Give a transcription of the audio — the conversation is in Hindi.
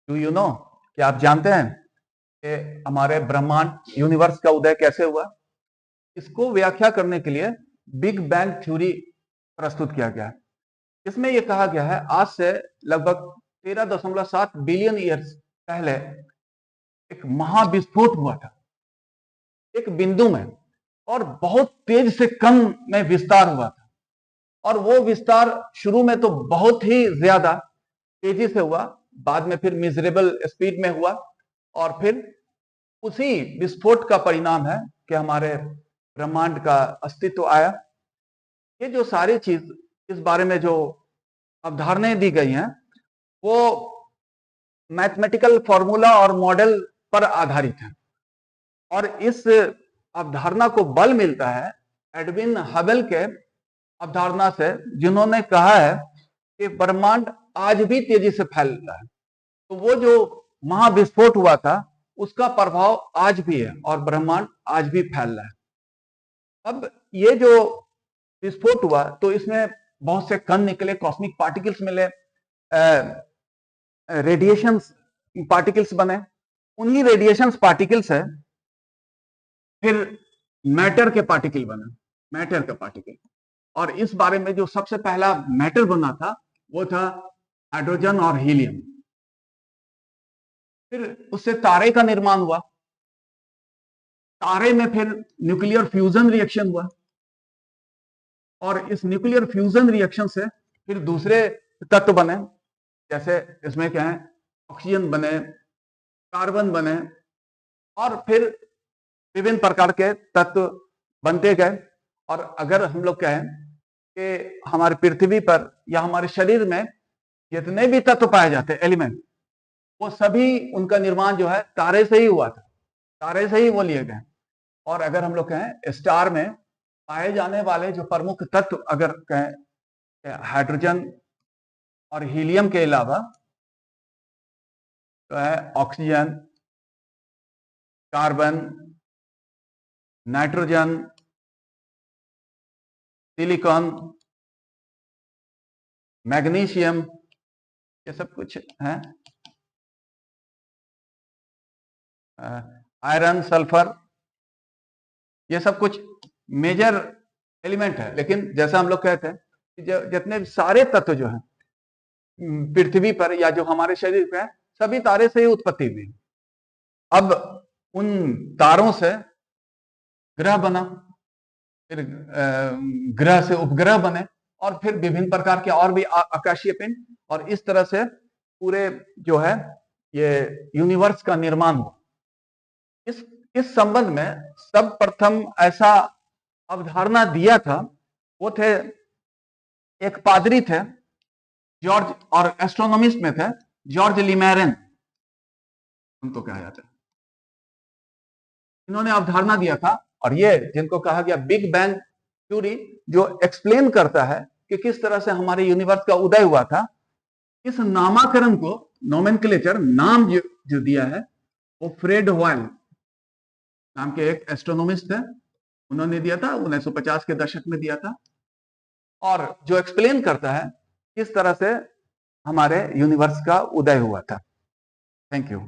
डू यू नो, क्या आप जानते हैं कि हमारे ब्रह्मांड यूनिवर्स का उदय कैसे हुआ? इसको व्याख्या करने के लिए बिग बैंग थ्योरी प्रस्तुत किया गया है। इसमें यह कहा गया है आज से लगभग 13.7 बिलियन ईयर्स पहले एक महाविस्फोट हुआ था एक बिंदु में, और बहुत तेज से कण में विस्तार हुआ था। और वो विस्तार शुरू में तो बहुत ही ज्यादा तेजी से हुआ, बाद में फिर मिजरेबल स्पीड में हुआ, और फिर उसी विस्फोट का परिणाम है कि हमारे ब्रह्मांड का अस्तित्व आया। ये जो सारी चीज, इस बारे में जो अवधारणाएं दी गई हैं, वो मैथमेटिकल फॉर्मूला और मॉडल पर आधारित है। और इस अवधारणा को बल मिलता है एडविन हबल के अवधारणा से, जिन्होंने कहा है कि ब्रह्मांड आज भी तेजी से फैल रहा है। तो वो जो महाविस्फोट हुआ था उसका प्रभाव आज भी है और ब्रह्मांड आज भी फैल रहा है। अब ये जो विस्फोट हुआ तो इसमें बहुत से कण निकले, कॉस्मिक पार्टिकल्स मिले, रेडिएशन पार्टिकल्स बने। उन्हीं रेडिएशन पार्टिकल से फिर मैटर के पार्टिकल बने, मैटर का पार्टिकल। और इस बारे में जो सबसे पहला मैटर बना था वो था हाइड्रोजन और हीलियम। फिर उससे तारे का निर्माण हुआ, तारे में फिर न्यूक्लियर फ्यूजन रिएक्शन हुआ, और इस न्यूक्लियर फ्यूजन रिएक्शन से फिर दूसरे तत्व बने, जैसे इसमें क्या है, ऑक्सीजन बने, कार्बन बने, और फिर विभिन्न प्रकार के तत्व बनते गए। और अगर हम लोग कहें कि हमारी पृथ्वी पर या हमारे शरीर में जितने भी तत्व पाए जाते हैं, एलिमेंट, वो सभी उनका निर्माण जो है तारे से ही हुआ था, तारे से ही वो लिए गए। और अगर हम लोग कहें स्टार में पाए जाने वाले जो प्रमुख तत्व, अगर कहें हाइड्रोजन और हीलियम के अलावा, तो है oxygen, carbon, nitrogen, silicon, magnesium, ये सब कुछ है, आयरन, सल्फर, ये सब कुछ मेजर एलिमेंट है। लेकिन जैसा हम लोग कहते हैं कि जितने सारे तत्व जो हैं पृथ्वी पर या जो हमारे शरीर पे है, सभी तारे से ही उत्पत्ति हुई। अब उन तारों से ग्रह बना, फिर ग्रह से उपग्रह बने, और फिर विभिन्न प्रकार के और भी आकाशीय पिंड, और इस तरह से पूरे जो है ये यूनिवर्स का निर्माण हुआ। इस संबंध में सब प्रथम ऐसा अवधारणा दिया था वो थे एक पादरी थे जॉर्ज, और एस्ट्रोनॉमिस्ट में थे जॉर्ज लिमेरन, उनको कहा जाता है। इन्होंने अवधारणा दिया था, और ये जिनको कहा गया बिग बैंग थ्योरी, जो एक्सप्लेन करता है कि किस तरह से हमारे यूनिवर्स का उदय हुआ था। इस नामकरण को, नोमेनक्लेचर, नाम जो दिया है वो फ्रेड होयल नाम के एक एस्ट्रोनॉमिस्ट थे, उन्होंने दिया था, 1950 के दशक में दिया था। और जो एक्सप्लेन करता है किस तरह से हमारे यूनिवर्स का उदय हुआ था। Thank you.